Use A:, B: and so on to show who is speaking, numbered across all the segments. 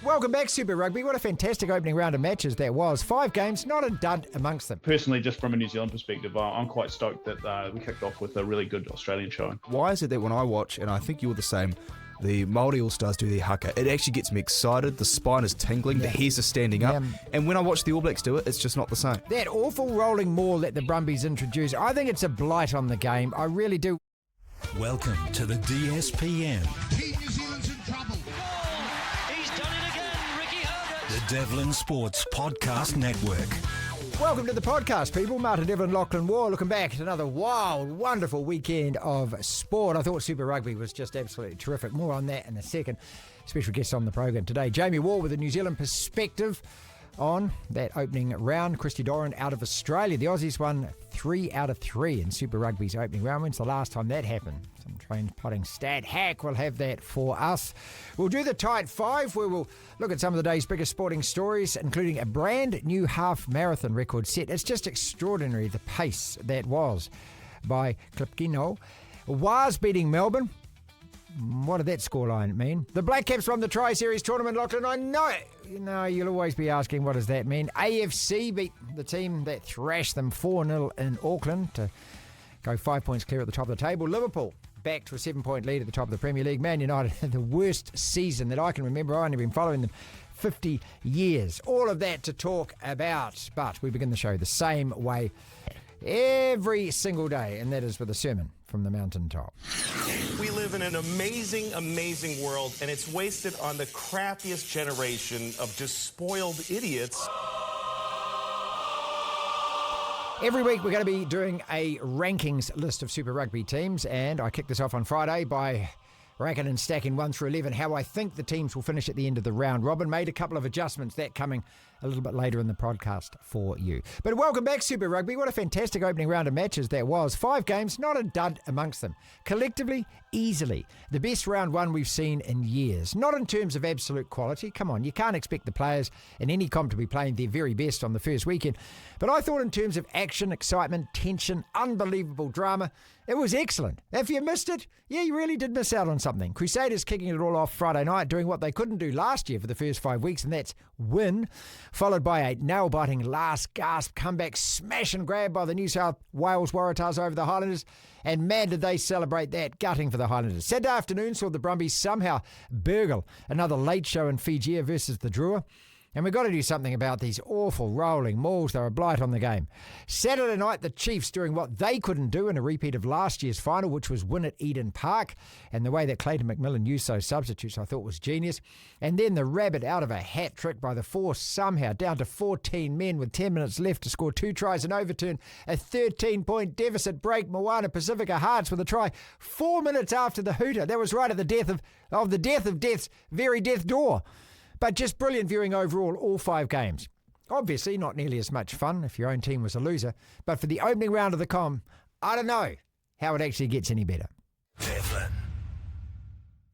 A: Welcome back, Super Rugby. What a fantastic opening round of matches that was. 5 games, not a dud amongst them.
B: Personally, just from a New Zealand perspective, I'm quite stoked that we kicked off with a really good Australian showing.
C: Why is it that when I watch, and I think you're the same, the Māori All-Stars do their haka, it actually gets me excited, the spine is tingling, the hairs are standing up, and when I watch the All Blacks do it, it's just not the same.
A: That awful rolling maul that the Brumbies introduced, I think it's a blight on the game. I really do.
D: Welcome to the DSPN.
E: Team New Zealand's in trouble.
F: He's done it again, Ricky Hogan.
D: The Devlin Sports Podcast Network.
A: Welcome to the podcast, people. Marty, Devlin, Lachlan Waugh, looking back at another wild, wonderful weekend of sport. I thought Super Rugby was just absolutely terrific. More on that in a second. Special guest on the program today, Jamie Wall with a New Zealand perspective on that opening round. Christy Doran out of Australia. The Aussies won 3 out of 3 in Super Rugby's opening round. When's the last time that happened? Some trained potting stat hack will have that for us. We'll do the tight 5 where we'll look at some of the day's biggest sporting stories, including a brand new half marathon record set. It's just extraordinary the pace that was by Klipkino. Waz beating Melbourne. What did that scoreline mean? The Black Caps won the Tri-Series tournament, Lachlan. I know. You'll always be asking, what does that mean? AFC beat the team that thrashed them 4-0 in Auckland to go 5 points clear at the top of the table. Liverpool back to a 7-point lead at the top of the Premier League. Man United had the worst season that I can remember. I've only been following them 50 years. All of that to talk about. But we begin the show the same way every single day, and that is with a sermon from the mountaintop.
G: We live in an amazing, amazing world, and it's wasted on the crappiest generation of just spoiled idiots.
A: Every week we're going to be doing a rankings list of Super Rugby teams, and I kicked this off on Friday by ranking and stacking 1 through 11, how I think the teams will finish at the end of the round. Robin made a couple of adjustments, that coming a little bit later in the podcast for you. But welcome back, Super Rugby. What a fantastic opening round of matches that was. 5 games, not a dud amongst them. Collectively, easily the best round 1 we've seen in years. Not in terms of absolute quality. Come on, you can't expect the players in any comp to be playing their very best on the first weekend. But I thought in terms of action, excitement, tension, unbelievable drama, it was excellent. If you missed it, yeah, you really did miss out on something. Crusaders kicking it all off Friday night, doing what they couldn't do last year for the first 5 weeks, and that's win, followed by a nail-biting last-gasp comeback smash and grab by the New South Wales Waratahs over the Highlanders. And man, did they celebrate that, gutting for the Highlanders. Saturday afternoon saw the Brumbies somehow burgle another late show in Fiji versus the Drua. And we've got to do something about these awful rolling mauls. They're a blight on the game. Saturday night, the Chiefs doing what they couldn't do in a repeat of last year's final, which was win at Eden Park. And the way that Clayton McMillan used those substitutes, I thought was genius. And then the rabbit out of a hat trick by the Force, somehow down to 14 men with 10 minutes left to score 2 tries and overturn a 13-point deficit, break Moana Pacifica Hearts with a try 4 minutes after the hooter. That was right at the death of death's very death door. But just brilliant viewing overall, all 5 games. Obviously, not nearly as much fun if your own team was a loser. But for the opening round of the com, I don't know how it actually gets any better.
D: Devlin.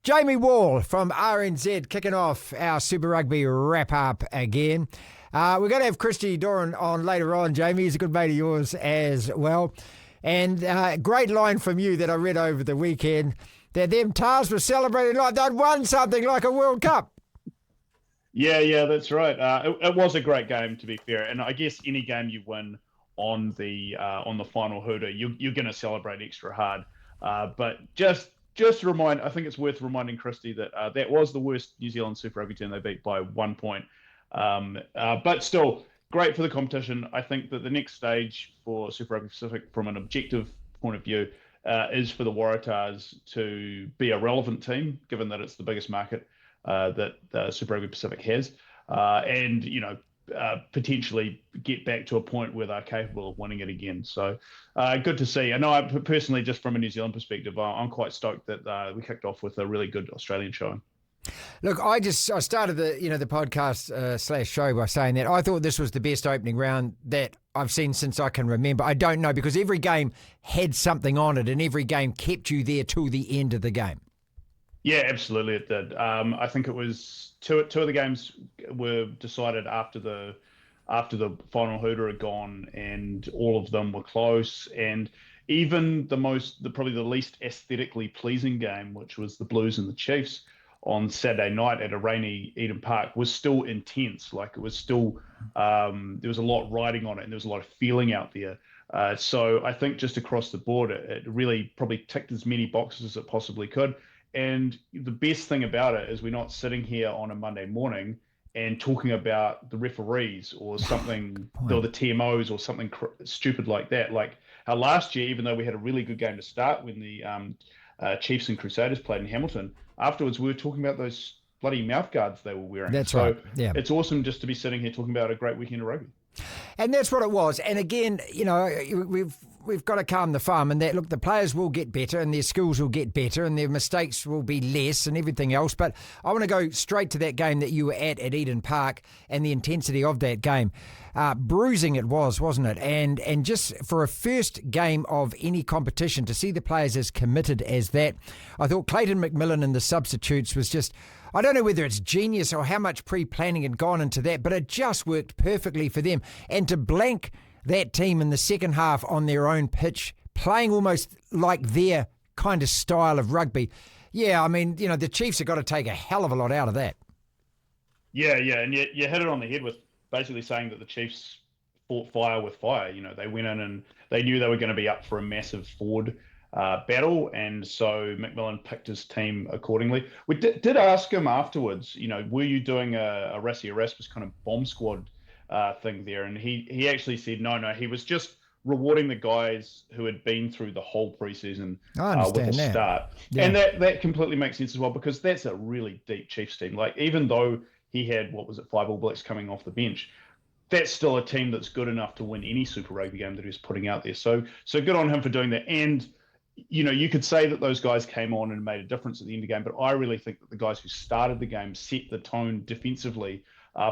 A: Jamie Wall from RNZ kicking off our Super Rugby wrap-up again. We're going to have Christy Doran on later on, Jamie. He's a good mate of yours as well. And great line from you that I read over the weekend, that them Tars were celebrating like they'd won something like a World Cup.
B: Yeah, that's right. It was a great game, to be fair, and I guess any game you win on the final hooter, you're going to celebrate extra hard. But just remind, I think it's worth reminding Christy that that was the worst New Zealand Super Rugby team they beat by 1 point. But still, great for the competition. I think that the next stage for Super Rugby Pacific, from an objective point of view, is for the Waratahs to be a relevant team, given that it's the biggest market that Super Rugby Pacific has, and potentially get back to a point where they're capable of winning it again. So good to see. I know I personally, just from a New Zealand perspective, I'm quite stoked that we kicked off with a really good Australian showing.
A: Look, I started the podcast slash show by saying that I thought this was the best opening round that I've seen since I can remember. I don't know, because every game had something on it and every game kept you there till the end of the game.
B: Yeah, absolutely it did. I think it was two of the games were decided after the final hooter had gone, and all of them were close. And even probably the least aesthetically pleasing game, which was the Blues and the Chiefs, on Saturday night at a rainy Eden Park was still intense. Like it was still, there was a lot riding on it, and there was a lot of feeling out there. So I think just across the board, it really probably ticked as many boxes as it possibly could. And the best thing about it is we're not sitting here on a Monday morning and talking about the referees or something, or the TMOs or something stupid like that. Like last year, even though we had a really good game to start when the Chiefs and Crusaders played in Hamilton, afterwards we were talking about those bloody mouth guards they were wearing.
A: That's right. Yeah.
B: It's awesome just to be sitting here talking about a great weekend of rugby.
A: And that's what it was. And again, you know, we've got to calm the farm, and that, look, the players will get better and their skills will get better and their mistakes will be less and everything else. But I want to go straight to that game that you were at Eden Park and the intensity of that game. Bruising it was, wasn't it? And just for a first game of any competition, to see the players as committed as that, I thought Clayton McMillan and the substitutes was just, I don't know whether it's genius or how much pre-planning had gone into that, but it just worked perfectly for them. And to blank that team in the second half on their own pitch, playing almost like their kind of style of rugby. Yeah, I mean, you know, the Chiefs have got to take a hell of a lot out of that.
B: Yeah, and you hit it on the head with basically saying that the Chiefs fought fire with fire. You know, they went in and they knew they were going to be up for a massive forward battle, and so McMillan picked his team accordingly. We did ask him afterwards, you know, were you doing a Rassie Erasmus kind of bomb squad thing there? And he actually said no, he was just rewarding the guys who had been through the whole preseason with a start. Yeah. And that completely makes sense as well, because that's a really deep Chiefs team. Like, even though he had, 5 All Blacks coming off the bench, that's still a team that's good enough to win any Super Rugby game that he was putting out there. So good on him for doing that. And, you know, you could say that those guys came on and made a difference at the end of the game, but I really think that the guys who started the game set the tone defensively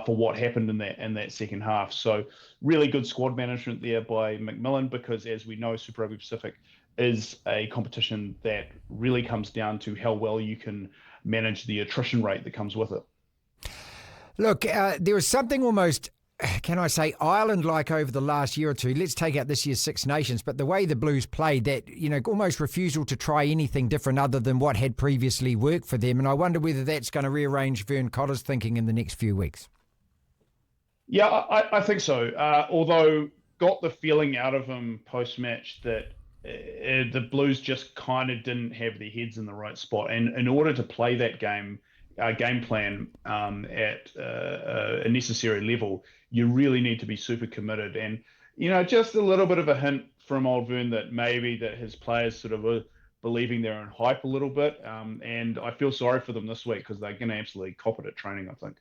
B: for what happened in that second half. So really good squad management there by McMillan, because as we know, Super Rugby Pacific is a competition that really comes down to how well you can manage the attrition rate that comes with it.
A: Look, there was something almost, can I say, Ireland-like over the last year or two. Let's take out this year's Six Nations, but the way the Blues played, that, you know, almost refusal to try anything different other than what had previously worked for them. And I wonder whether that's going to rearrange Vern Cotter's thinking in the next few weeks.
B: Yeah, I think so. Although got the feeling out of him post-match that the Blues just kind of didn't have their heads in the right spot. And in order to play that game plan at a necessary level, you really need to be super committed. And, you know, just a little bit of a hint from old Vern that maybe that his players sort of were believing their own hype a little bit. And I feel sorry for them this week, because they're going to absolutely cop it at training, I think.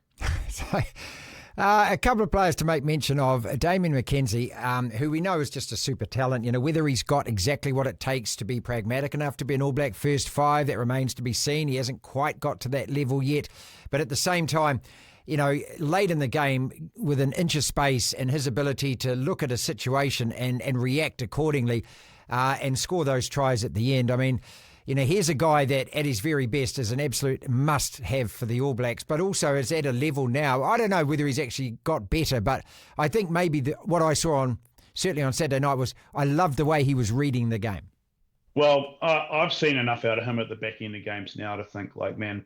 A: A couple of players to make mention of. Damien McKenzie, who we know is just a super talent. You know, whether he's got exactly what it takes to be pragmatic enough to be an All Black first 5, that remains to be seen. He hasn't quite got to that level yet. But at the same time, you know, late in the game, with an inch of space and his ability to look at a situation and react accordingly and score those tries at the end. I mean, you know, here's a guy that at his very best is an absolute must-have for the All Blacks, but also is at a level now. I don't know whether he's actually got better, but I think maybe what I saw certainly on Saturday night was, I loved the way he was reading the game.
B: Well, I've seen enough out of him at the back end of games now to think, like, man,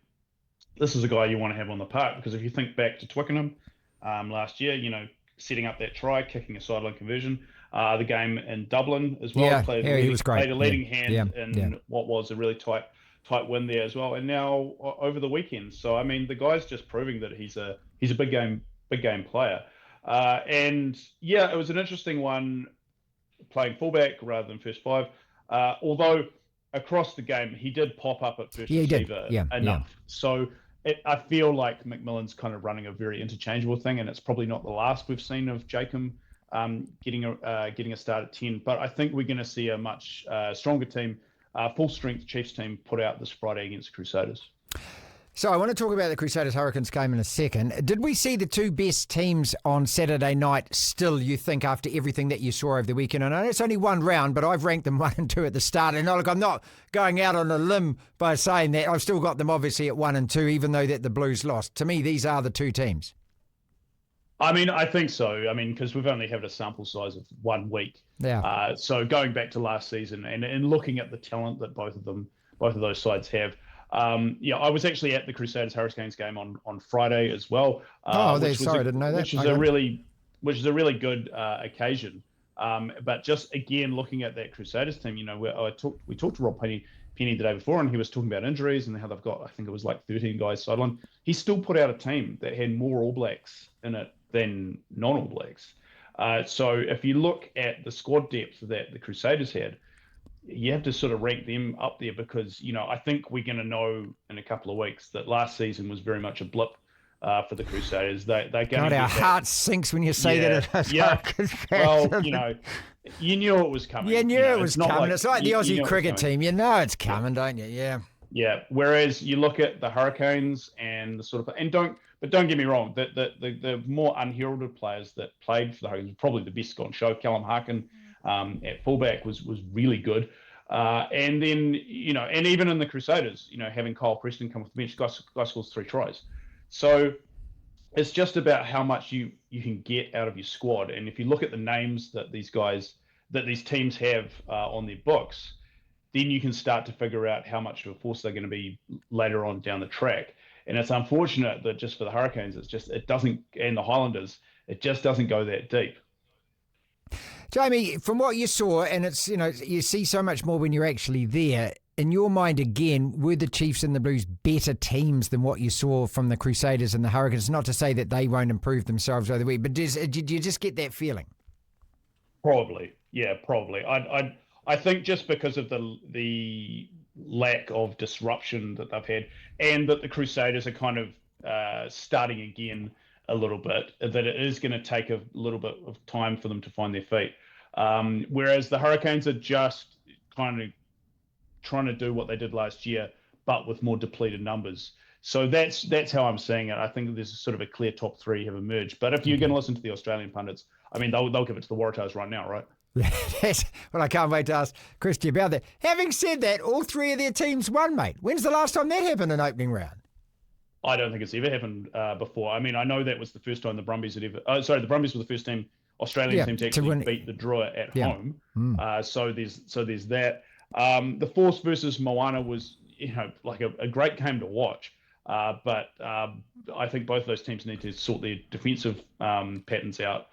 B: this is a guy you want to have on the park. Because if you think back to Twickenham last year, you know, setting up that try, kicking a sideline conversion, the game in Dublin as well.
A: He was great.
B: Played a leading hand in what was a really tight win there as well. And now over the weekend. So, I mean, the guy's just proving that he's a big game player. And yeah, it was an interesting one playing fullback rather than first 5. Although across the game, he did pop up at first receiver enough. Yeah. So I feel like McMillan's kind of running a very interchangeable thing, and it's probably not the last we've seen of Jacob getting a start at 10. But I think we're going to see a much stronger team, full-strength Chiefs team put out this Friday against the Crusaders.
A: So I want to talk about the Crusaders-Hurricanes game in a second. Did we see the two best teams on Saturday night still, you think, after everything that you saw over the weekend? And I know it's only one round, but I've ranked them 1 and 2 at the start. And look, I'm not going out on a limb by saying that. I've still got them obviously at 1 and 2, even though that the Blues lost. To me, these are the two teams.
B: I mean, I think so. I mean, because we've only had a sample size of 1 week.
A: Yeah.
B: So going back to last season and looking at the talent that both of those sides have, Yeah, I was actually at the Crusaders Hurricanes game on Friday as well.
A: I didn't know that.
B: Which is a really good occasion. But just again, looking at that Crusaders team, we talked to Rob Penny the day before, and he was talking about injuries and how they've got, I think it was like 13 guys sidelined. He still put out a team that had more All Blacks in it than non-All Blacks. So if you look at the squad depth that the Crusaders had, you have to sort of rank them up there because, I think we're going to know in a couple of weeks that last season was very much a blip for the Crusaders. They're going
A: God, our heart sinks when you say that.
B: Yeah. Well, you knew it was coming.
A: You knew it was coming. It's like the Aussie cricket team. You know it's coming, don't you? Yeah.
B: Yeah. Whereas you look at the Hurricanes and the sort of, but don't get me wrong, the more unheralded players that played for the Hurricanes, probably the best on show. Callum Harkin at fullback was really good. And then, and even in the Crusaders, having Kyle Preston come off the bench, guy scores 3 tries. So it's just about how much you can get out of your squad. And if you look at the names that these teams have on their books, then you can start to figure out how much of a force they're going to be later on down the track. And it's unfortunate that just for the Hurricanes, and the Highlanders, it just doesn't go that deep.
A: Jamie, from what you saw, and it's, you see so much more when you're actually there, in your mind again, were the Chiefs and the Blues better teams than what you saw from the Crusaders and the Hurricanes? Not to say that they won't improve themselves over the week, but did you just get that feeling?
B: Probably. Yeah, probably. I think just because of the lack of disruption that they've had, and that the Crusaders are kind of starting again a little bit, that it is going to take a little bit of time for them to find their feet. Whereas the Hurricanes are just kind of trying to do what they did last year, but with more depleted numbers. So that's how I'm seeing it. I think there's sort of a clear top 3 have emerged. But if you're going to listen to the Australian pundits, I mean, they'll give it to the Waratahs right now, right?
A: Well, I can't wait to ask Christy about that. Having said that, all 3 of their teams won, mate. When's the last time that happened in opening round?
B: I don't think it's ever happened before. I mean, I know that was the first time the Brumbies had ever... the Brumbies were the first Australian team to actually beat the Drua at home. So there's that. The Force versus Moana was, like a great game to watch. But I think both of those teams need to sort their defensive patterns out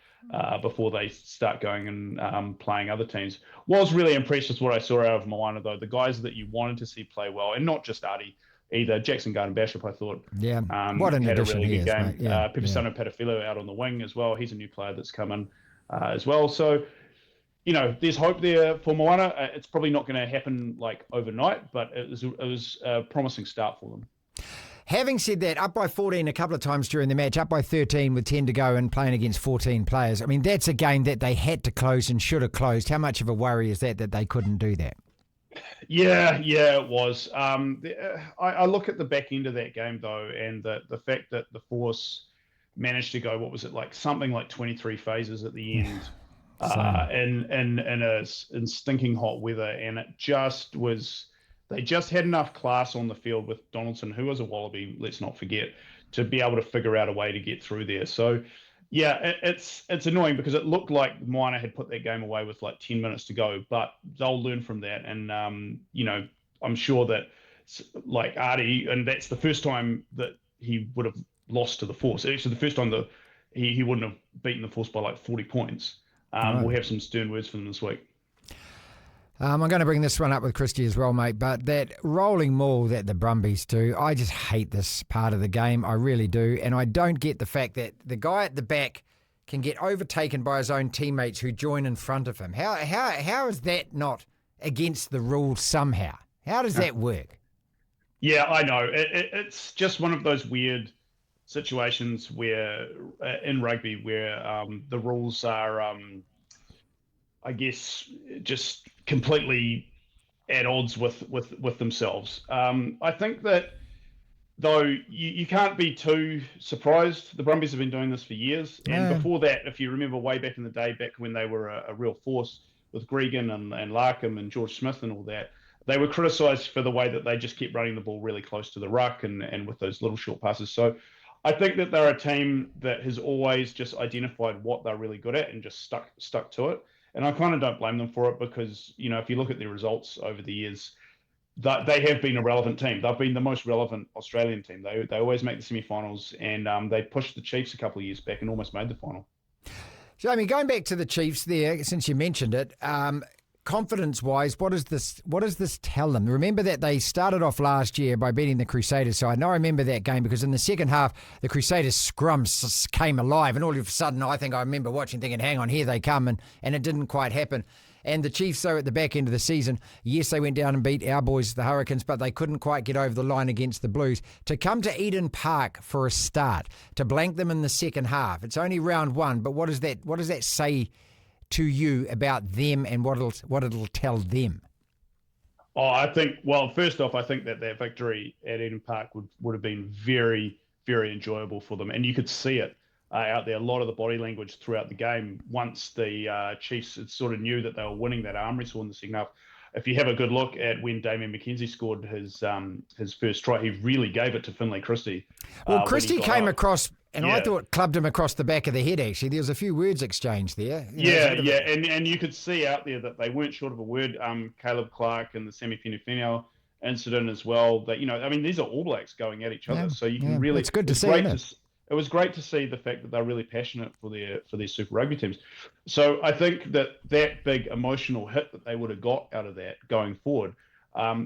B: before they start going and playing other teams. Was really impressed with what I saw out of Moana, though. The guys that you wanted to see play well, and not just Artie either. Jackson Garden-Bishop, I thought.
A: Yeah, what an
B: had
A: addition
B: a really
A: he
B: good
A: is,
B: game.
A: mate. Yeah,
B: Pipasano Patafilo out on the wing as well. He's a new player that's come in as well. So, there's hope there for Moana. It's probably not going to happen like overnight, but it was a promising start for them.
A: Having said that, up by 14 a couple of times during the match, up by 13 with 10 to go and playing against 14 players. I mean, that's a game that they had to close and should have closed. How much of a worry is that they couldn't do that?
B: Yeah, it was. I look at the back end of that game, though, and the fact that the Force managed to go, what was it, like something like 23 phases at the end in stinking hot weather, and it just was... They just had enough class on the field with Donaldson, who was a Wallaby, let's not forget, to be able to figure out a way to get through there. So, yeah, it's annoying because it looked like Moana had put that game away with like 10 minutes to go, but they'll learn from that. And, I'm sure that, like Artie, and that's the first time that he would have lost to the Force. Actually, the first time that he wouldn't have beaten the Force by like 40 points. We'll have some stern words for them this week.
A: I'm going to bring this one up with Christy as well, mate, but that rolling maul that the Brumbies do, I just hate this part of the game. I really do. And I don't get the fact that the guy at the back can get overtaken by his own teammates who join in front of him. How is that not against the rules somehow? How does that work?
B: Yeah, I know. It's just one of those weird situations where in rugby where the rules are, I guess, just completely at odds with themselves. I think that, though, you can't be too surprised. The Brumbies have been doing this for years. And before that, if you remember way back in the day, back when they were a real force with Gregan and Larkham and George Smith and all that, they were criticised for the way that they just kept running the ball really close to the ruck and with those little short passes. So I think that they're a team that has always just identified what they're really good at and just stuck to it. And I kind of don't blame them for it because, if you look at their results over the years, they have been a relevant team. They've been the most relevant Australian team. They always make the semi-finals, and they pushed the Chiefs a couple of years back and almost made the final.
A: Jamie, going back to the Chiefs there, since you mentioned it, confidence-wise, what does this tell them? Remember that they started off last year by beating the Crusaders side, and I remember that game because in the second half, the Crusaders scrum came alive, and all of a sudden, I think I remember watching thinking, hang on, here they come, and it didn't quite happen. And the Chiefs, though, at the back end of the season, yes, they went down and beat our boys, the Hurricanes, but they couldn't quite get over the line against the Blues. To come to Eden Park for a start, to blank them in the second half, it's only round one, but what does that say to you about them and what it'll tell them?
B: Oh, I think, well, first off, I think that victory at Eden Park would have been very, very enjoyable for them. And you could see it out there, a lot of the body language throughout the game. Once the Chiefs sort of knew that they were winning that arm wrestle in the second half, if you have a good look at when Damien McKenzie scored his first try, he really gave it to Finlay Christie.
A: Well, Christie came across, and I thought clubbed him across the back of the head, actually. There was a few words exchanged there.
B: And you could see out there that they weren't short of a word. Caleb Clark in the semi-final incident as well. That, these are All Blacks going at each other, so you can really...
A: It's good to see,
B: it was great to see the fact that they're really passionate for their Super Rugby teams. So I think that big emotional hit that they would have got out of that going forward,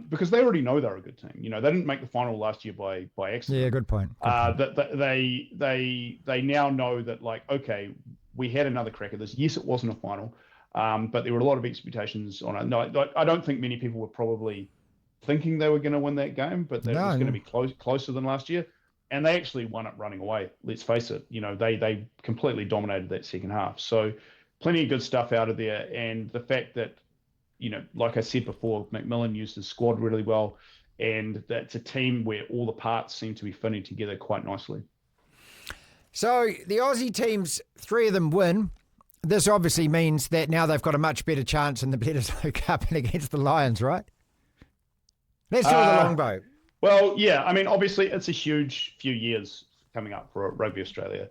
B: because they already know they're a good team. They didn't make the final last year by accident.
A: Yeah, good point.
B: That they now know that, like, okay, we had another crack at this. Yes, it wasn't a final, but there were a lot of expectations on it. No, I don't think many people were probably thinking they were going to win that game, but that it was going to be closer than last year. And they actually won it running away. Let's face it. They completely dominated that second half. So plenty of good stuff out of there. And the fact that, like I said before, McMillan used his squad really well. And that's a team where all the parts seem to be fitting together quite nicely.
A: So the Aussie teams, 3 of them win. This obviously means that now they've got a much better chance in the Bledisloe Cup and against the Lions, right? Let's do the longbow.
B: Well, yeah, obviously it's a huge few years coming up for Rugby Australia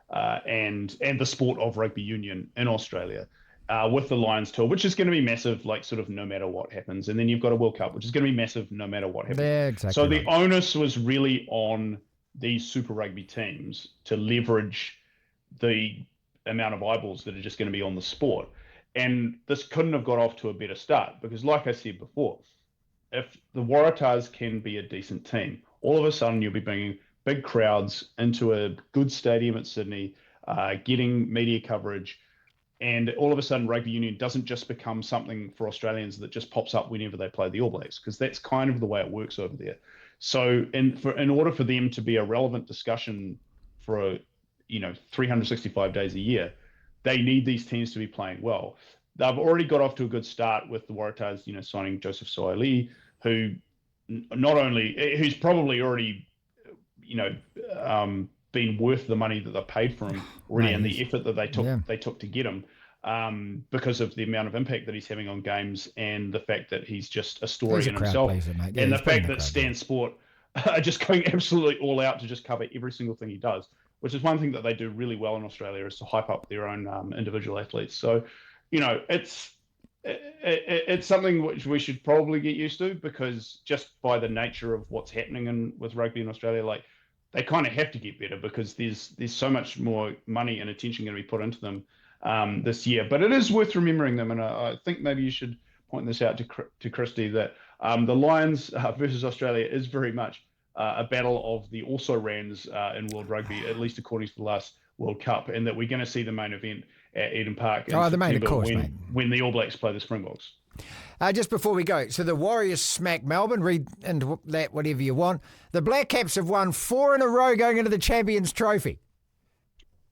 B: and the sport of rugby union in Australia with the Lions tour, which is going to be massive, like sort of no matter what happens. And then you've got a World Cup, which is going to be massive no matter what happens.
A: Yeah, exactly.
B: So the onus was really on these Super Rugby teams to leverage the amount of eyeballs that are just going to be on the sport. And this couldn't have got off to a better start because, like I said before, if the Waratahs can be a decent team, all of a sudden you'll be bringing big crowds into a good stadium at Sydney, getting media coverage, and all of a sudden rugby union doesn't just become something for Australians that just pops up whenever they play the All Blacks, because that's kind of the way it works over there. So in order for them to be a relevant discussion for 365 days a year, they need these teams to be playing well. They've already got off to a good start with the Waratahs, signing Joseph Soaili, who's probably already, been worth the money that they paid for him already, and the effort that they took to get him, because of the amount of impact that he's having on games and the fact that he's just a story in himself, and the fact that Stan Sport are just going absolutely all out to just cover every single thing he does, which is one thing that they do really well in Australia, is to hype up their own individual athletes. So, it's something which we should probably get used to, because just by the nature of what's happening with rugby in Australia, like, they kind of have to get better because there's so much more money and attention going to be put into them this year. But it is worth remembering them, and I think maybe you should point this out to Christy, that the Lions versus Australia is very much a battle of the also-rans in World Rugby, at least according to the last World Cup, and that we're going to see the main event at Eden Park when the All Blacks play the Springboks.
A: Just before we go, so the Warriors smack Melbourne, read into that whatever you want. The Black Caps have won 4 in a row going into the Champions Trophy.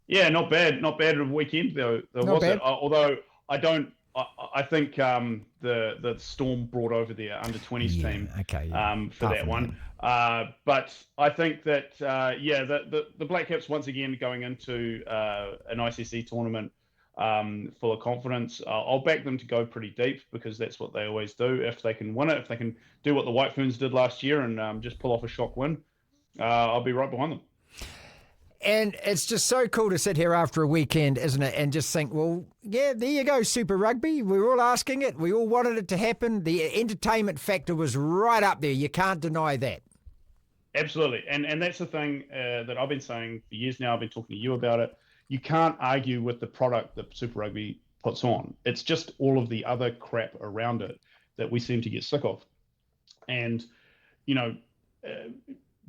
B: Yeah, not bad a weekend though. Although I think the Storm brought over their under-20s team for that one. But I think that the Black Caps once again going into an ICC tournament full of confidence. I'll back them to go pretty deep, because that's what they always do. If they can win it, if they can do what the White Ferns did last year and just pull off a shock win, I'll be right behind them.
A: And it's just so cool to sit here after a weekend, isn't it? And just think, well, yeah, there you go, Super Rugby. We were all asking it. We all wanted it to happen. The entertainment factor was right up there. You can't deny that.
B: Absolutely. And that's the thing that I've been saying for years now. I've been talking to you about it. You can't argue with the product that Super Rugby puts on. It's just all of the other crap around it that we seem to get sick of. And, you know,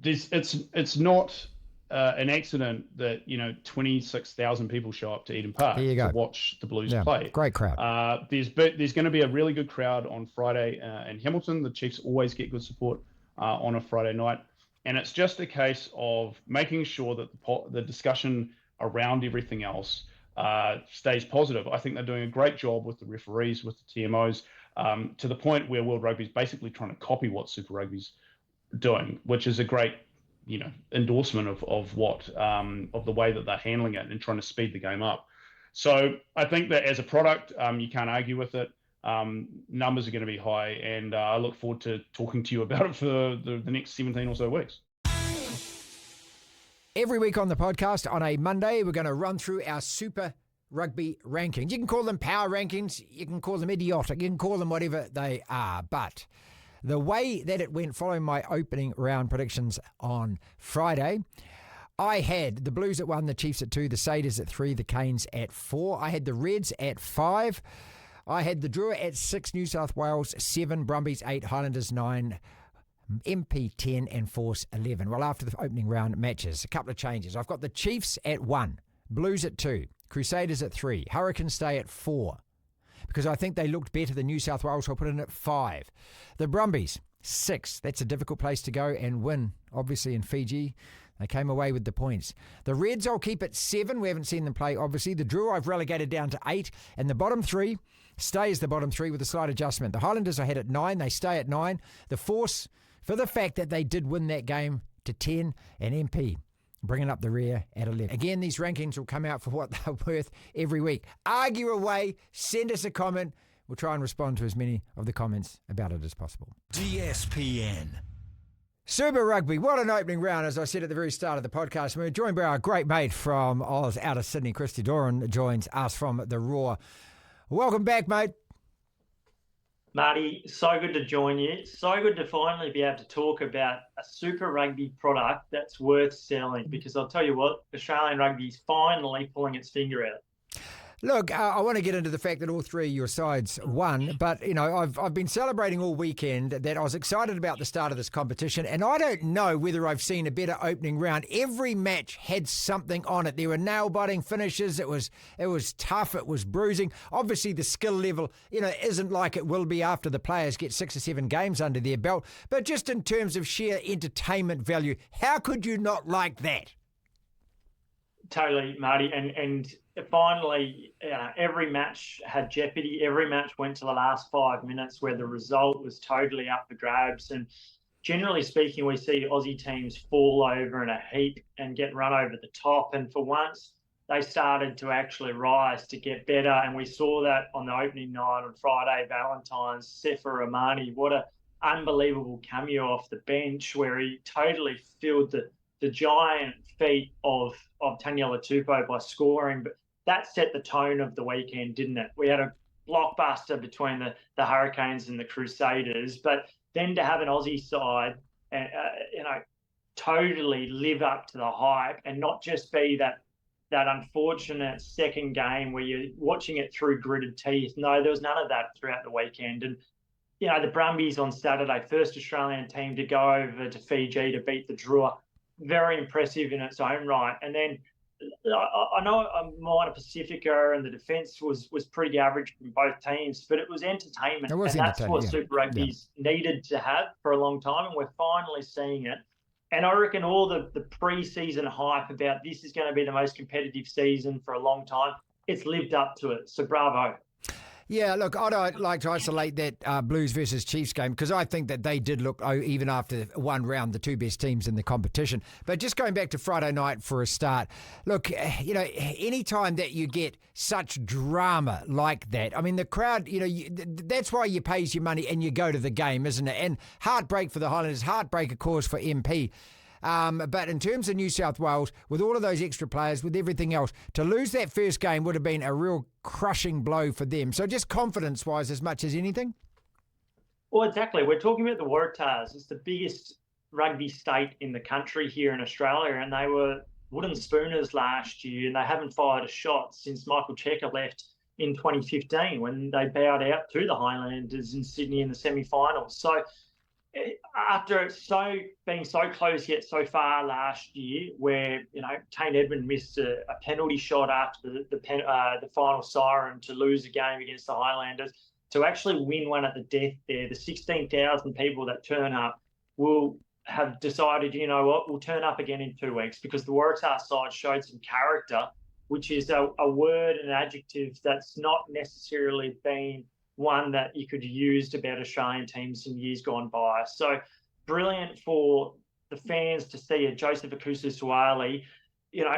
B: it's not an accident that 26,000 people show up to Eden Park to watch the Blues play.
A: Great crowd.
B: There's going to be a really good crowd on Friday in Hamilton. The Chiefs always get good support on a Friday night, and it's just a case of making sure that the discussion around everything else stays positive. I think they're doing a great job with the referees, with the TMOs, to the point where World Rugby is basically trying to copy what Super Rugby's doing, which is a great endorsement of what of the way that they're handling it and trying to speed the game up. So I think that as a product, you can't argue with it. Numbers are going to be high, and I look forward to talking to you about it for the next 17 or so weeks.
A: Every week on the podcast on a Monday, we're going to run through our Super Rugby rankings. You can call them power rankings, you can call them idiotic, you can call them whatever they are, but the way that it went following my opening round predictions on Friday, I had the Blues at 1, the Chiefs at 2, the Satyrs at 3, the Canes at 4. I had the Reds at 5. I had the Drua at 6, New South Wales 7, Brumbies 8, Highlanders 9, MP 10 and Force 11. Well, after the opening round matches, a couple of changes. I've got the Chiefs at 1, Blues at 2, Crusaders at 3, Hurricanes stay at 4. Because I think they looked better than New South Wales, so I'll put in at 5. The Brumbies, 6. That's a difficult place to go and win, obviously, in Fiji. They came away with the points. The Reds I'll keep at 7. We haven't seen them play, obviously. The Drua I've relegated down to 8. And the bottom 3 stays the bottom 3 with a slight adjustment. The Highlanders I had at 9. They stay at 9. The Force, for the fact that they did win that game, to 10. And MP bringing up the rear at 11. Again, these rankings will come out for what they're worth every week. Argue away, send us a comment. We'll try and respond to as many of the comments about it as possible.
D: DSPN.
A: Super Rugby, what an opening round, as I said at the very start of the podcast. We're joined by our great mate from Oz, out of Sydney, Christy Doran, joins us from the Raw. Welcome back, mate.
H: Marty, so good to join you. So good to finally be able to talk about a Super Rugby product that's worth selling, because I'll tell you what, Australian rugby's finally pulling its finger out.
A: Look, I want to get into the fact that all three of your sides won, but, I've been celebrating all weekend that I was excited about the start of this competition, and I don't know whether I've seen a better opening round. Every match had something on it. There were nail-biting finishes. It was tough. It was bruising. Obviously, the skill level, isn't like it will be after the players get 6 or 7 games under their belt, but just in terms of sheer entertainment value, how could you not like that?
H: Totally, Marty, and finally, every match had jeopardy. Every match went to the last 5 minutes where the result was totally up for grabs. And generally speaking, we see Aussie teams fall over in a heap and get run over the top. And for once, they started to actually rise to get better. And we saw that on the opening night on Friday, Valentine's, Sefa Romani. What an unbelievable cameo off the bench where he totally filled the giant feat of Taniela Tupou by scoring. But that set the tone of the weekend, didn't it? We had a blockbuster between the Hurricanes and the Crusaders, but then to have an Aussie side, totally live up to the hype and not just be that unfortunate second game where you're watching it through gritted teeth. No, there was none of that throughout the weekend. And, the Brumbies on Saturday, first Australian team to go over to Fiji to beat the Drua, very impressive in its own right. And then I know Moana Pacifica and the defence was pretty average from both teams, but it was entertainment. That's what Super Rugby's needed to have for a long time, and we're finally seeing it. And I reckon all the pre-season hype about this is going to be the most competitive season for a long time, it's lived up to it. So bravo.
A: Yeah, look, I don't like to isolate that Blues versus Chiefs game because I think that they did look, even after one round, the two best teams in the competition. But just going back to Friday night for a start, look, any time that you get such drama like that, I mean, the crowd, that's why you pays your money and you go to the game, isn't it? And heartbreak for the Highlanders, heartbreak, of course, for MP. But in terms of New South Wales, with all of those extra players, with everything else, to lose that first game would have been a real crushing blow for them. So just confidence-wise as much as anything?
H: Well, exactly. We're talking about the Waratahs. It's the biggest rugby state in the country here in Australia, and they were wooden spooners last year, and they haven't fired a shot since Michael Cheika left in 2015 when they bowed out to the Highlanders in Sydney in the semi-finals. So after being so close yet so far last year, where Tane Edmund missed a penalty shot after the final siren to lose a game against the Highlanders, to actually win one at the death there, the 16,000 people that turn up will have decided, you know what, we'll turn up again in 2 weeks, because the Waratah side showed some character, which is a word and adjective that's not necessarily been one that you could use about Australian teams in years gone by. So brilliant for the fans to see a Joseph Akusu-Suaalii,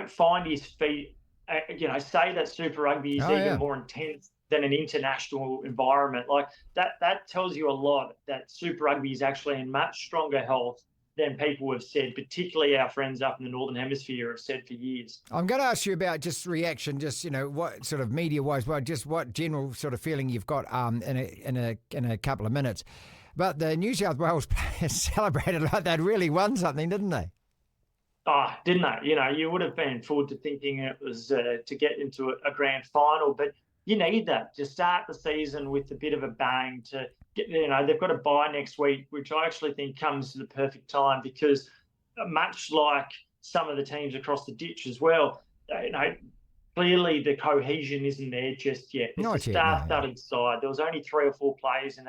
H: find his feet, say that Super Rugby is even more intense than an international environment. Like that tells you a lot, that Super Rugby is actually in much stronger health than people have said, particularly our friends up in the Northern Hemisphere have said for years.
A: I'm going to ask you about just reaction, just, what sort of media-wise, just what general sort of feeling you've got in a couple of minutes. But the New South Wales players celebrated like they'd really won something, didn't they?
H: Oh, didn't they? You would have been fooled to thinking it was to get into a grand final, but you need that to start the season with a bit of a bang. To get, they've got a bye next week, which I actually think comes to the perfect time, because much like some of the teams across the ditch as well, clearly the cohesion isn't there just yet. It's a star-studded side. There was only 3 or 4 players in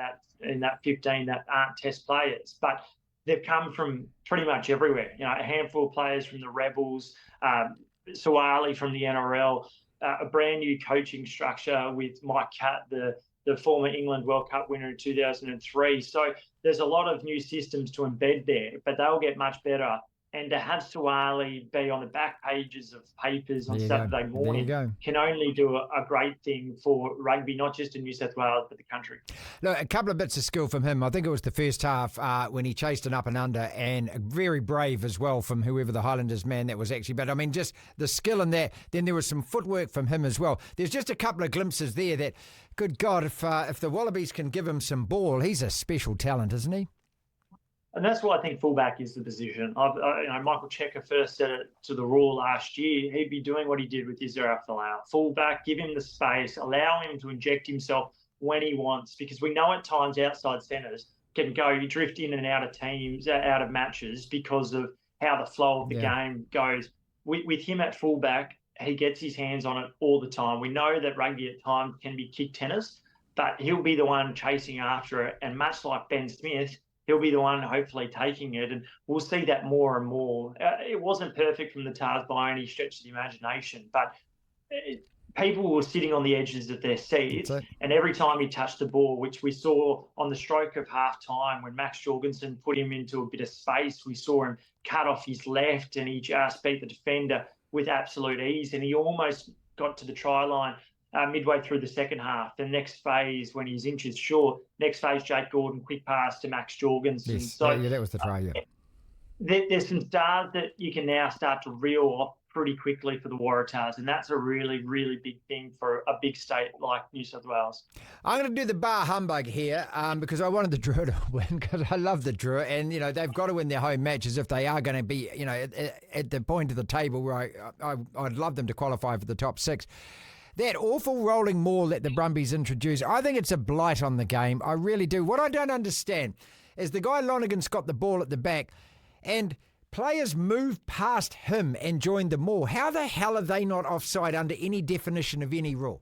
H: that 15 that aren't Test players, but they've come from pretty much everywhere. A handful of players from the Rebels, Suaalii from the NRL. A brand new coaching structure with Mike Catt, the former England World Cup winner in 2003. So there's a lot of new systems to embed there, but they'll get much better. And to have Suaalii be on the back pages of papers on Saturday morning can only do a great thing for rugby, not just in New South Wales, but the country.
A: Look, a couple of bits of skill from him. I think it was the first half when he chased an up and under, and very brave as well from whoever the Highlanders man that was actually. But, I mean, just the skill in that. Then there was some footwork from him as well. There's just a couple of glimpses there that, good God, if the Wallabies can give him some ball, he's a special talent, isn't he?
H: And that's why I think fullback is the position. Michael Cheika first said it to the Raw last year. He'd be doing what he did with Israel Folau. Fullback, give him the space, allow him to inject himself when he wants, because we know at times outside centres can go drift in and out of teams, out of matches, because of how the flow of the game goes. With him at fullback, he gets his hands on it all the time. We know that rugby at times can be kick tennis, but he'll be the one chasing after it. And much like Ben Smith, he'll be the one hopefully taking it, and we'll see that more and more. It wasn't perfect from the Tars by any stretch of the imagination, but people were sitting on the edges of their seats, and every time he touched the ball, which we saw on the stroke of half-time when Max Jorgensen put him into a bit of space, we saw him cut off his left, and he just beat the defender with absolute ease, and he almost got to the try line midway through the second half. The next phase, when he's inches short, next phase, Jake Gordon, quick pass to Max Jorgensen.
A: Yes. So that was the try,
H: There's some stars that you can now start to reel off pretty quickly for the Waratahs, and that's a really, really big thing for a big state like New South Wales.
A: I'm going to do the bar humbug here because I wanted the Drua to win, because I love the Drua, and they've got to win their home matches if they are going to be at the point of the table where I'd love them to qualify for the top 6. That awful rolling maul that the Brumbies introduced, I think it's a blight on the game. I really do. What I don't understand is the guy Lonergan's got the ball at the back and players move past him and join the maul. How the hell are they not offside under any definition of any rule?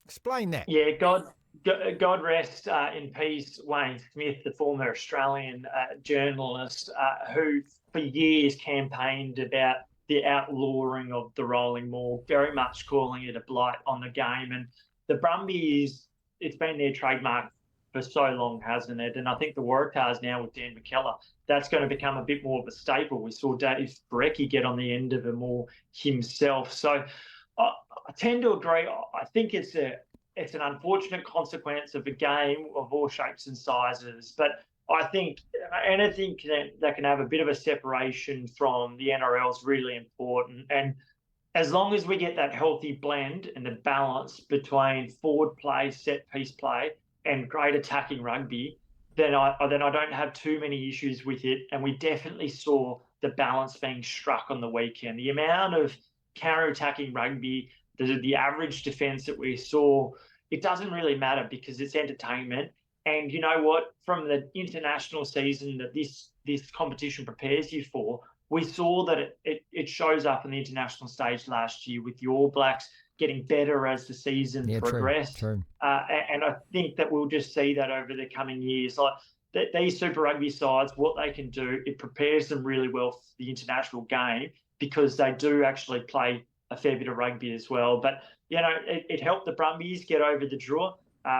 A: Explain that.
H: Yeah, God rest in peace Wayne Smith, the former Australian journalist who for years campaigned about the outlawing of the rolling maul, very much calling it a blight on the game. And the Brumbies, it's been their trademark for so long, hasn't it? And I think the Waratahs now with Dan McKellar, that's going to become a bit more of a staple. We saw Dave Brecky get on the end of the maul himself. So I tend to agree. I think it's an unfortunate consequence of a game of all shapes and sizes, but I think anything that can have a bit of a separation from the NRL is really important. And as long as we get that healthy blend and the balance between forward play, set piece play, and great attacking rugby, then I don't have too many issues with it. And we definitely saw the balance being struck on the weekend. The amount of counter-attacking rugby, the average defence that we saw, it doesn't really matter because it's entertainment. And you know what? From the international season that this competition prepares you for, we saw that it shows up on the international stage last year with the All Blacks getting better as the season progressed.
A: True.
H: And I think that we'll just see that over the coming years. Like these Super Rugby sides, what they can do, it prepares them really well for the international game because they do actually play a fair bit of rugby as well. But, you know, it helped the Brumbies get over the draw.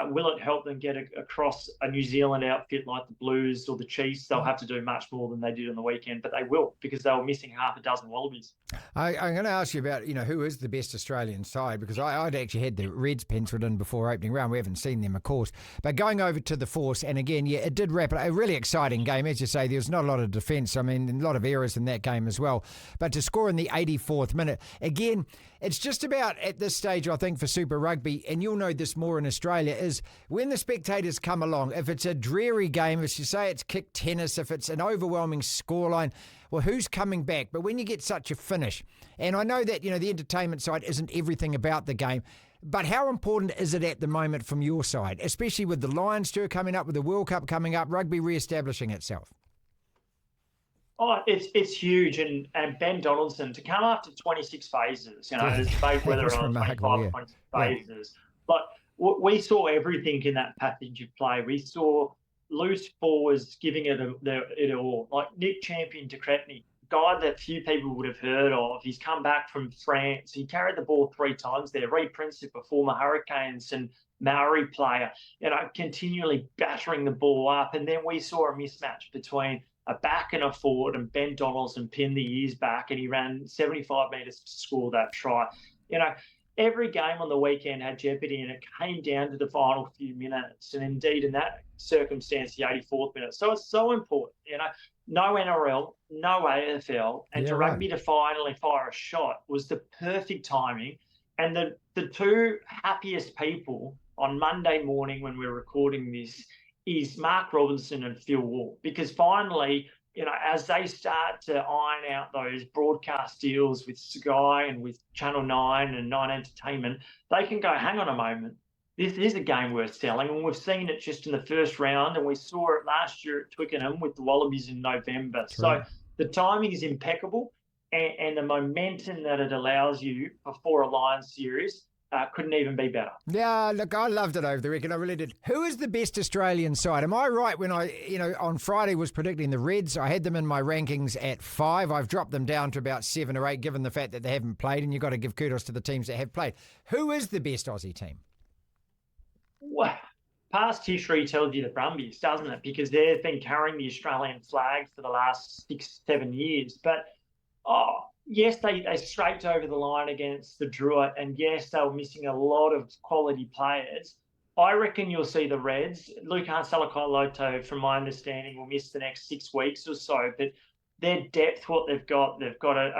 H: Will it help them get across a New Zealand outfit like the Blues or the Chiefs? They'll have to do much more than they did on the weekend, but they will because they were missing half a dozen Wallabies.
A: I'm going to ask you about, who is the best Australian side, because I'd actually had the Reds penciled in before opening round. We haven't seen them, of course. But going over to the Force, and again, it did wrap it. A really exciting game. As you say, there was not a lot of defence. I mean, a lot of errors in that game as well. But to score in the 84th minute, again, it's just about at this stage, I think, for Super Rugby, and you'll know this more in Australia, is when the spectators come along, if it's a dreary game, as you say, it's kick tennis, if it's an overwhelming scoreline, well, who's coming back? But when you get such a finish, and I know that, the entertainment side isn't everything about the game, but how important is it at the moment from your side, especially with the Lions tour coming up, with the World Cup coming up, rugby re-establishing itself?
H: Oh, it's huge, and Ben Donaldson to come after 26 phases. There's debate whether or not it's 25 or 26 phases. But we saw everything in that package of play. We saw loose forwards giving it all, like Nick Champion de Crespigny, guy that few people would have heard of. He's come back from France. He carried the ball 3 times there. Ray Princip, a former Hurricanes and Maori player, continually battering the ball up. And then we saw a mismatch between a back and a forward, and Ben Donaldson pinned the ears back, and he ran 75 metres to score that try. Every game on the weekend had jeopardy, and it came down to the final few minutes, and indeed in that circumstance, the 84th minute. So it's so important, no NRL, no AFL, and rugby to finally fire a shot was the perfect timing. And the two happiest people on Monday morning when we're recording this is Mark Robinson and Phil Wall, because finally, as they start to iron out those broadcast deals with Sky and with Channel 9 and 9 Entertainment, they can go, hang on a moment, this is a game worth selling. And we've seen it just in the first round, and we saw it last year at Twickenham with the Wallabies in November. True. So the timing is impeccable, and the momentum that it allows you before a Lions series couldn't even be better.
A: Yeah, look, I loved it over the weekend. I really did. Who is the best Australian side? Am I right when I, on Friday was predicting the Reds? I had them in my rankings at 5. I've dropped them down to about 7 or 8, given the fact that they haven't played, and you've got to give kudos to the teams that have played. Who is the best Aussie team?
H: Well, past history tells you the Brumbies, doesn't it? Because they've been carrying the Australian flag for the last 6-7 years. But, yes, they scraped over the line against the Druitt, and yes, they were missing a lot of quality players. I reckon you'll see the Reds. Lukan Salakaia-Loto, from my understanding, will miss the next 6 weeks or so. But their depth, what they're going to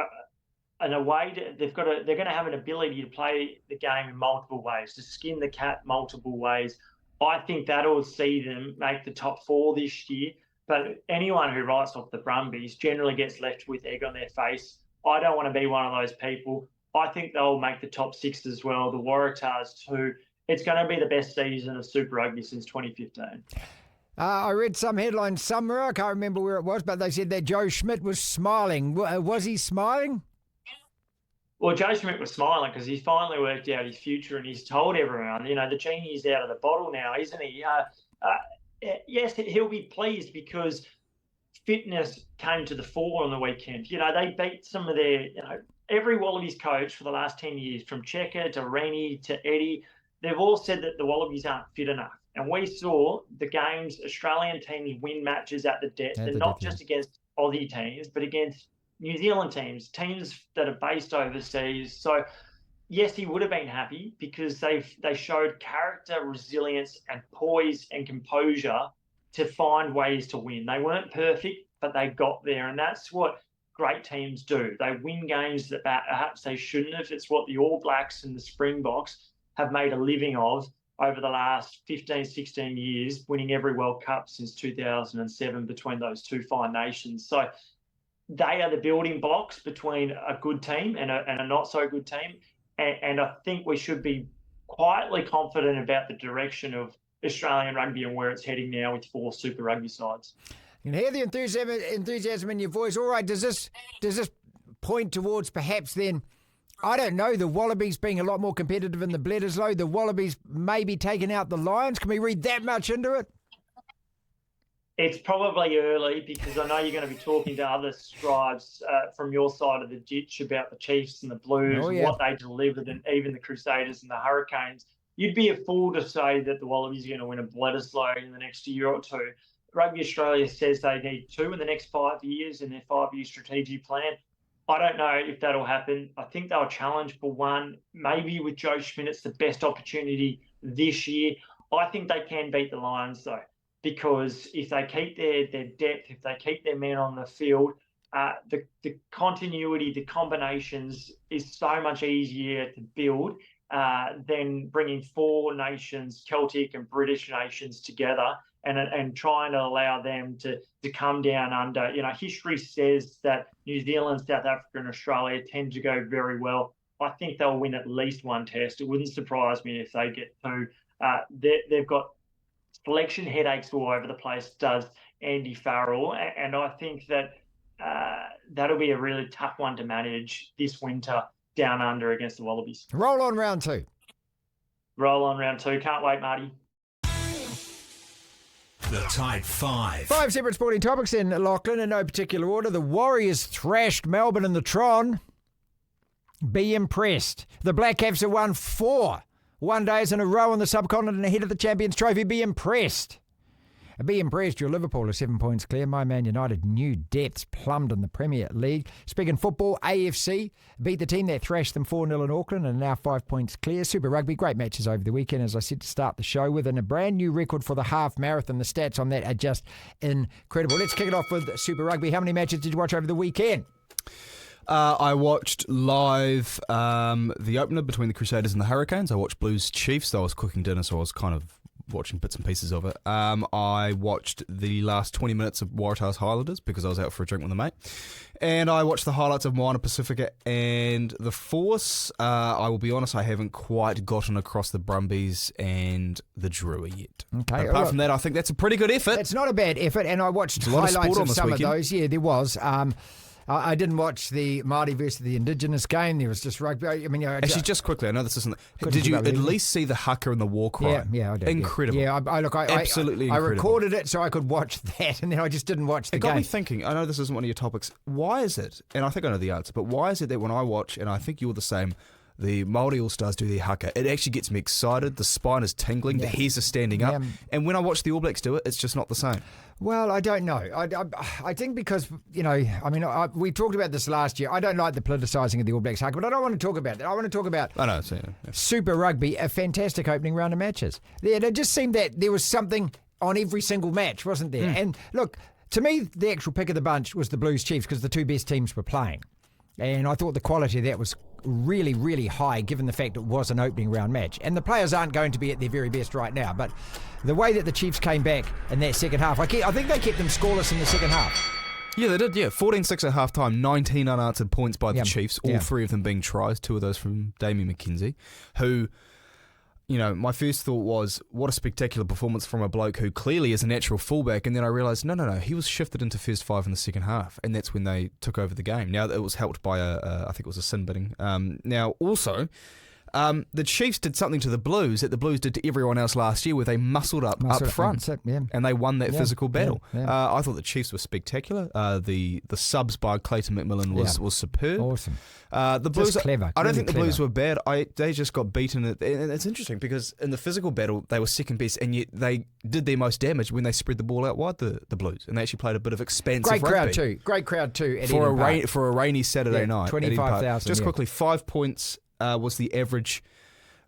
H: have an ability to play the game in multiple ways, to skin the cat multiple ways. I think that'll see them make the top 4 this year. But anyone who writes off the Brumbies generally gets left with egg on their face. I don't want to be one of those people. I think they'll make the top 6 as well. The Waratahs too. It's going to be the best season of Super Rugby since 2015.
A: I read some headlines somewhere, I can't remember where it was, but they said that Joe Schmidt was smiling. Was he smiling?
H: Well, Joe Schmidt was smiling because he's finally worked out his future, and he's told everyone, the genie's out of the bottle now, isn't he? Yes, he'll be pleased because fitness came to the fore on the weekend. They beat some of their, every Wallabies coach for the last 10 years, from Checker to Rennie to Eddie, they've all said that the Wallabies aren't fit enough. And we saw the games, Australian teams win matches at the depth, and not just against Aussie teams, but against New Zealand teams that are based overseas. So, yes, he would have been happy because they showed character, resilience, and poise and composure to find ways to win. They weren't perfect, but they got there, and that's what great teams do. They win games that perhaps they shouldn't have. It's what the All Blacks and the Springboks have made a living of over the last 15, 16 years, winning every World Cup since 2007 between those two fine nations. So they are the building blocks between a good team and a not so good team. And I think we should be quietly confident about the direction of Australian rugby and where it's heading now with 4 Super Rugby sides.
A: You can hear the enthusiasm in your voice. All right, does this point towards perhaps then, I don't know, the Wallabies being a lot more competitive in the Bledisloe, the Wallabies maybe taking out the Lions? Can we read that much into it?
H: It's probably early because I know you're going to be talking to other scribes from your side of the ditch about the Chiefs and the Blues, and what they delivered, and even the Crusaders and the Hurricanes. You'd be a fool to say that the Wallabies are going to win a Bledisloe in the next year or two. Rugby Australia says they need 2 in the next 5 years in their 5-year strategic plan. I don't know if that'll happen. I think they'll challenge for 1. Maybe with Joe Schmidt, it's the best opportunity this year. I think they can beat the Lions, though, because if they keep their depth, if they keep their men on the field, the continuity, the combinations is so much easier to build than bringing 4 nations, Celtic and British nations, together and trying to allow them to come down under. You know, history says that New Zealand, South Africa and Australia tend to go very well. I think they'll win at least 1 test. It wouldn't surprise me if they get 2. They've got selection headaches all over the place, does Andy Farrell. And I think that that'll be a really tough one to manage this winter down under against the Wallabies.
A: Roll on round 2.
H: Roll on round 2. Can't wait, Marty.
D: The Type 5.
A: 5 separate sporting topics in Lachlan in no particular order. The Warriors thrashed Melbourne in the Tron. Be impressed. The Black Caps have won 4 one-days in a row on the subcontinent ahead of the Champions Trophy. Be impressed. Be impressed. Your Liverpool are 7 points clear. My Man United, new depths plumbed in the Premier League. Speaking football, AFC beat the team that thrashed them 4-0 in Auckland and are now 5 points clear. Super Rugby, great matches over the weekend, as I said to start the show with, and a brand new record for the half marathon. The stats on that are just incredible. Let's kick it off with Super Rugby. How many matches did you watch over the weekend?
C: I watched live the opener between the Crusaders and the Hurricanes. I watched Blues Chiefs. I was cooking dinner, so I was kind of watching bits and pieces of it. I watched the last 20 minutes of Waratahs Highlanders because I was out for a drink with a mate. And I watched the highlights of Moana Pacifica and the Force. I will be honest, I haven't quite gotten across the Brumbies and the Drua yet. Okay. But apart from that, I think that's a pretty good effort.
A: It's not a bad effort, and I watched highlights of some of those. Yeah, there was. I didn't watch the Māori versus the Indigenous game. There was just rugby. I mean,
C: actually, just quickly, I know this isn't. Did you at least see the haka and the war cry?
A: Yeah, I did.
C: Incredible.
A: Yeah,
C: absolutely incredible.
A: I recorded it so I could watch that, and then I just didn't watch the game.
C: It got me thinking. I know this isn't one of your topics. Why is it? And I think I know the answer. But why is it that when I watch, and I think you're the same, the Māori All-Stars do their haka, it actually gets me excited. The spine is tingling. The hairs are standing up. And when I watch the All Blacks do it, it's just not the same.
A: Well, I don't know. I think because, we talked about this last year. I don't like the politicising of the All Blacks haka, but I don't want to talk about that. I want to talk about Super Rugby, a fantastic opening round of matches. It just seemed that there was something on every single match, wasn't there? And look, to me, the actual pick of the bunch was the Blues Chiefs because the 2 best teams were playing. And I thought the quality of that was really, really high given the fact it was an opening round match. And the players aren't going to be at their very best right now. But the way that the Chiefs came back in that second half, I think they kept them scoreless in the second half.
C: Yeah, they did, 14-6 at half-time, 19 unanswered points by the Chiefs, all 3 of them being tries, 2 of those from Damien McKenzie, who... my first thought was, what a spectacular performance from a bloke who clearly is a natural fullback. And then I realised, no, he was shifted into first 5 in the second half. And that's when they took over the game. Now, it was helped by I think it was a sin bidding. Now, also, the Chiefs did something to the Blues that the Blues did to everyone else last year where they muscled up front. And they won that physical battle. I thought the Chiefs were spectacular. The subs by Clayton McMillan was superb.
A: Awesome.
C: The Blues,
A: just clever.
C: I don't think the Blues were bad. They just got beaten. And it's interesting because in the physical battle, they were second best, and yet they did their most damage when they spread the ball out wide, the Blues. And they actually played a bit of expansive rugby. Great crowd too. At For a rainy Saturday night.
A: 25,000.
C: Just quickly, 5 points was the average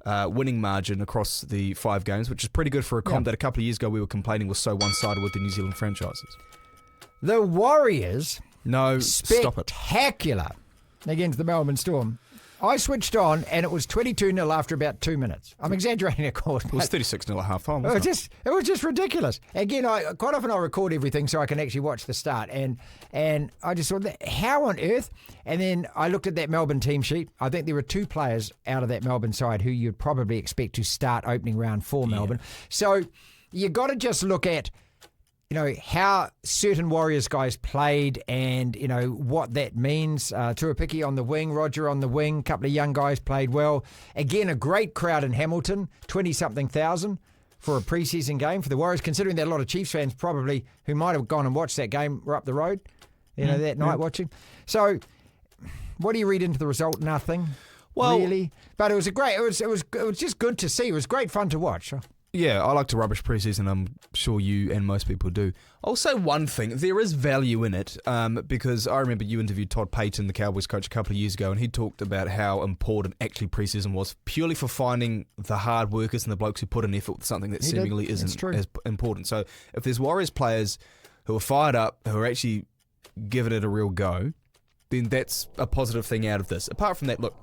C: winning margin across the 5 games, which is pretty good for a comp that a couple of years ago we were complaining was so one-sided with the New Zealand franchises.
A: The Warriors,
C: stop it.
A: Spectacular against the Melbourne Storm. I switched on and it was 22-0 after about 2 minutes. I'm exaggerating, of course.
C: It was 36-0 at half-time,
A: It
C: wasn't it?
A: was just ridiculous. Again, quite often I'll record everything so I can actually watch the start. And I just thought, how on earth? And then I looked at that Melbourne team sheet. I think there were 2 players out of that Melbourne side who you'd probably expect to start opening round for Melbourne. So you got to just look at, how certain Warriors guys played and, what that means. Tuapiki on the wing, Roger on the wing, a couple of young guys played well. Again, a great crowd in Hamilton, 20-something thousand for a preseason game for the Warriors, considering that a lot of Chiefs fans probably who might have gone and watched that game were up the road, that night watching. So what do you read into the result? Nothing. Well, really. But it was it was just good to see. It was great fun to watch.
C: Yeah, I like to rubbish preseason. I'm sure you and most people do. I'll say one thing. There is value in it because I remember you interviewed Todd Payton, the Cowboys coach, a couple of years ago, and he talked about how important actually preseason was purely for finding the hard workers and the blokes who put in effort with something that seemingly isn't as important. So if there's Warriors players who are fired up, who are actually giving it a real go, then that's a positive thing out of this. Apart from that, look,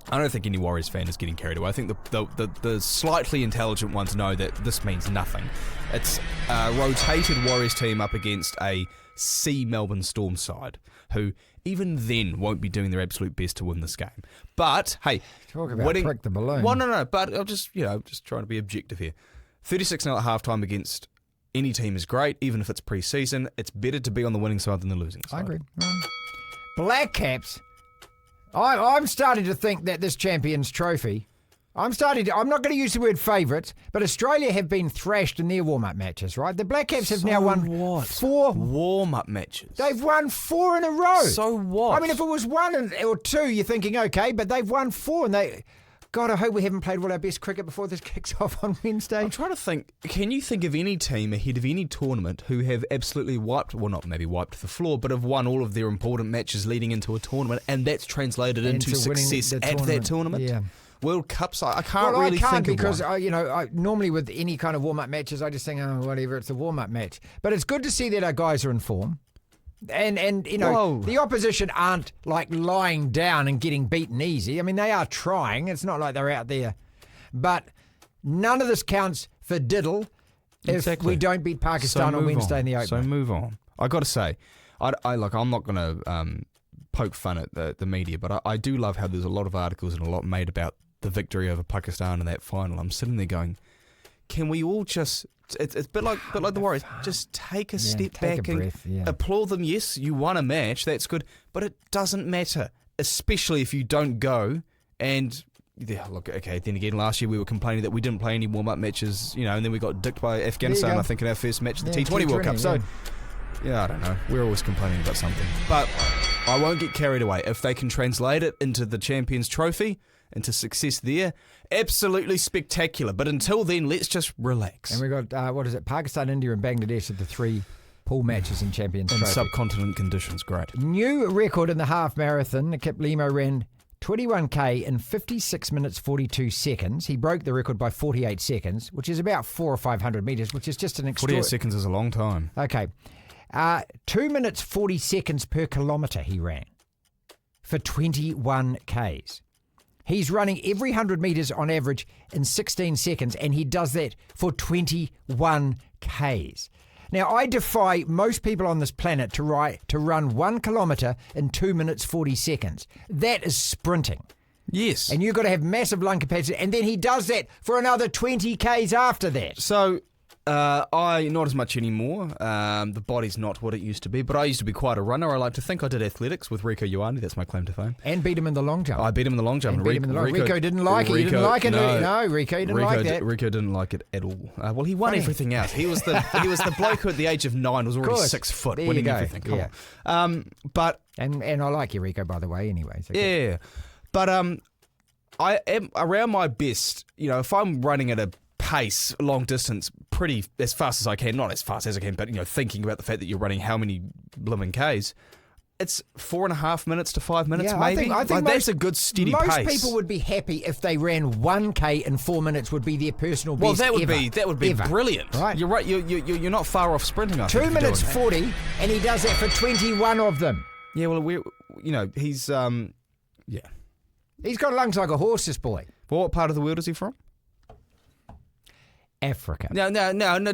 C: I don't think any Warriors fan is getting carried away. I think the slightly intelligent ones know that this means nothing. It's a rotated Warriors team up against a C Melbourne Storm side, who even then won't be doing their absolute best to win this game. But hey,
A: talk about prick the balloon.
C: Well, no. But I'm just trying to be objective here. 36-0 at halftime against any team is great, even if it's pre-season. It's better to be on the winning side than the losing side.
A: I agree. Black Caps. I'm starting to think that this Champions Trophy, I'm not going to use the word favourites, but Australia have been thrashed in their warm-up matches, right? The Black Caps have now won 4
C: warm-up matches.
A: They've won 4 in a row.
C: So what?
A: I mean, if it was 1 or 2, you're thinking, okay, but they've won 4 and God, I hope we haven't played all our best cricket before this kicks off on Wednesday.
C: I'm trying to think, can you think of any team ahead of any tournament who have absolutely not maybe wiped the floor, but have won all of their important matches leading into a tournament, and that's translated into success at that tournament?
A: Yeah.
C: World Cups, I can't really think of one.
A: Because, I normally with any kind of warm-up matches, I just think, whatever, it's a warm-up match. But it's good to see that our guys are in form. And the opposition aren't like lying down and getting beaten easy. I mean, they are trying. It's not like they're out there. But none of this counts for diddle if we don't beat Pakistan on Wednesday in the opener.
C: So move on. I got to say, I'm not going to poke fun at the media, but I do love how there's a lot of articles and a lot made about the victory over Pakistan in that final. I'm sitting there going, can we all just... It's a bit like the Warriors. Just take a step back and applaud them. Yes, you won a match. That's good. But it doesn't matter, especially if you don't go. And look, okay, then again, last year we were complaining that we didn't play any warm-up matches, and then we got dicked by Afghanistan, I think, in our first match of the T20 World Cup. So, I don't know. We're always complaining about something. But I won't get carried away. If they can translate it into the Champions Trophy, into success there, absolutely spectacular. But until then, let's just relax.
A: And we got, Pakistan, India and Bangladesh are the 3 pool matches in Champions Trophy.
C: In subcontinent conditions, great.
A: New record in the half marathon. Kip Limo ran 21k in 56 minutes 42 seconds. He broke the record by 48 seconds, which is about 400 or 500 metres, which is just an extraordinary...
C: 48 seconds is a long time.
A: Okay. 2 minutes 40 seconds per kilometre he ran for 21 Ks. He's running every 100 metres on average in 16 seconds, and he does that for 21 Ks. Now, I defy most people on this planet to run 1 kilometre in 2 minutes 40 seconds. That is sprinting.
C: Yes.
A: And you've got to have massive lung capacity, and then he does that for another 20 Ks after that.
C: So... not as much anymore. The body's not what it used to be, but I used to be quite a runner. I like to think I did athletics with Rico Ioane. That's my claim to fame.
A: And beat him in the long jump.
C: I beat him in the long jump.
A: Rico didn't like it. He didn't like it. No, Rico didn't like that.
C: Rico didn't like it at all. Well, he won everything else. He was the bloke who at the age of 9 was already 6 foot, winning everything. Come on. But
A: and I like you, Rico, by the way. Anyway. So
C: yeah, but I am around my best. If I'm running at a pace, long distance, pretty as fast as I can, not as fast as I can, but thinking about the fact that you're running how many blooming Ks, it's 4.5 minutes to 5 minutes,
A: Yeah,
C: maybe.
A: I think
C: that's a good steady
A: most
C: pace.
A: people would be happy if they ran 1K in 4 minutes. Would be their personal best.
C: Well, that would be
A: ever.
C: brilliant.
A: Right.
C: You're right. You're not far off sprinting. I think,
A: 2 minutes 40, and he does that for 21 of them.
C: Yeah. Well, he's yeah.
A: He's got lungs like a horse, this boy.
C: Well, what part of the world is he from?
A: Africa.
C: No,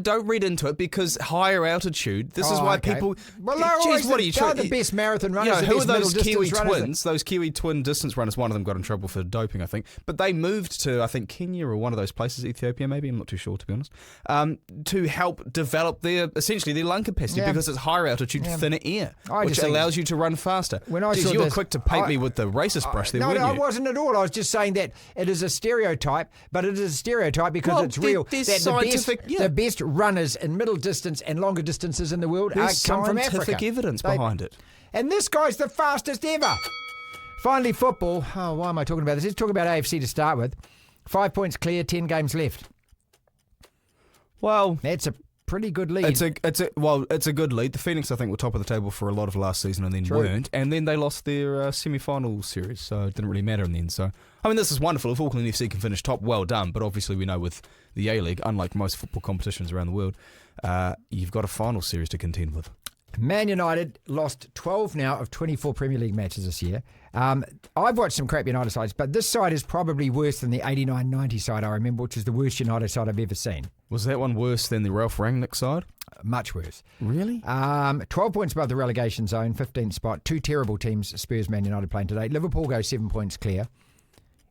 C: don't read into it, because higher altitude, this is why people...
A: Well,
C: they're
A: the best marathon runners,
C: who are those
A: Kiwi
C: twins? Those Kiwi twin distance runners, one of them got in trouble for doping, I think. But they moved to, I think, Kenya or one of those places, Ethiopia maybe, I'm not too sure, to be honest, to help develop essentially their lung capacity, because it's higher altitude, thinner air, which allows you to run faster.
A: When I saw
C: you were
A: this,
C: quick to paint me with the racist brush there, weren't you?
A: No, I wasn't at all. I was just saying that it is a stereotype, but it is a stereotype because it's real. The best runners in middle distance and longer distances in the world come from Africa.
C: Scientific evidence behind it.
A: And this guy's the fastest ever. Finally, football. Oh, why am I talking about this? Let's talk about AFC to start with. 5 points clear, 10 games left.
C: Well,
A: that's a pretty good lead.
C: It's a good lead. The Phoenix, I think, were top of the table for a lot of last season and then weren't. And then they lost their semi-final series, so it didn't really matter in the end. So, I mean, this is wonderful. If Auckland FC can finish top, well done. But obviously we know with the A-League, unlike most football competitions around the world, you've got a final series to contend with.
A: Man United lost 12 now of 24 Premier League matches this year. I've watched some crap United sides, but this side is probably worse than the 89-90 side I remember, which is the worst United side I've ever seen.
C: Was that one worse than the Ralph Rangnick side?
A: Much worse.
C: Really?
A: 12 points above the relegation zone, 15th spot. Two terrible teams, Spurs, Man United playing today. Liverpool go 7 points clear.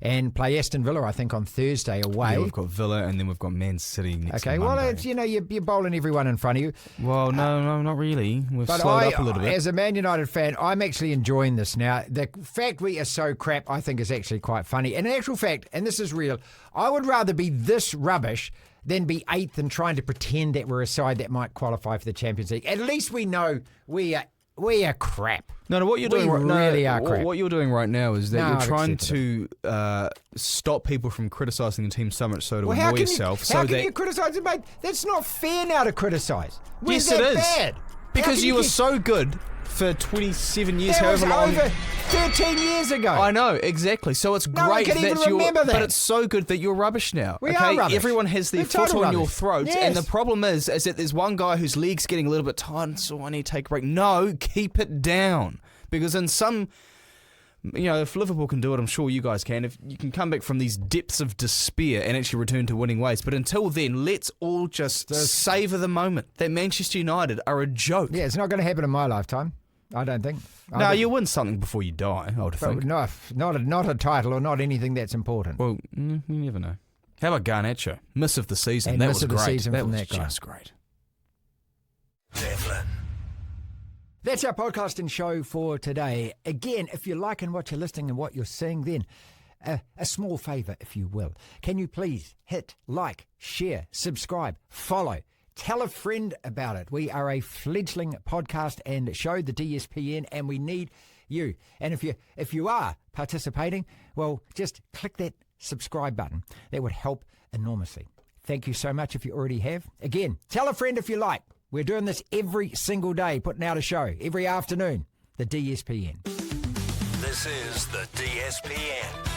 A: And play Aston Villa, I think, on Thursday away.
C: Yeah, we've got Villa and then we've got Man City next
A: Okay,
C: Monday.
A: well, it's, you're bowling everyone in front of you.
C: Well, no, not really. We've slowed up a little bit.
A: As a Man United fan, I'm actually enjoying this now. The fact we are so crap, I think, is actually quite funny. And in actual fact, and this is real, I would rather be this rubbish than be 8th and trying to pretend that we're a side that might qualify for the Champions League. At least we know we are crap.
C: No, what you're doing
A: crap.
C: What you're doing right now is that you're trying to stop people from criticising the team so much so to annoy yourself.
A: How can you criticise it, mate? That's not fair now to criticise.
C: Yes, it is. Bad? Because you were so good for 27 years, however long.
A: Over 13 years ago.
C: I know, exactly. So it's great that you're, but it's so good that you're rubbish now.
A: We are rubbish.
C: Everyone has their foot on your throats,
A: yes.
C: And the problem is that there's one guy whose leg's getting a little bit tired, so I need to take a break. No, keep it down, because in some, if Liverpool can do it, I'm sure you guys can. If you can come back from these depths of despair and actually return to winning ways, but until then, let's all just savour the moment that Manchester United are a joke.
A: Yeah, it's not going to happen in my lifetime. I don't think.
C: No, you win something before you die, I would think.
A: Not a title or not anything that's important.
C: Well, you never know. How about Garnacho? Miss of the season.
A: And
C: that
A: miss
C: was
A: of the
C: great.
A: season
C: that
A: from
C: was
A: that guy.
C: just great.
D: Devlin.
A: That's our podcasting show for today. Again, if you're liking what you're listening and what you're seeing, then a small favour, if you will. Can you please hit like, share, subscribe, follow? Tell a friend about it. We are a fledgling podcast and show, the DSPN, and we need you. And if you are participating, well, just click that subscribe button. That would help enormously. Thank you so much if you already have. Again, tell a friend if you like. We're doing this every single day, putting out a show every afternoon. The DSPN.
D: This is the DSPN.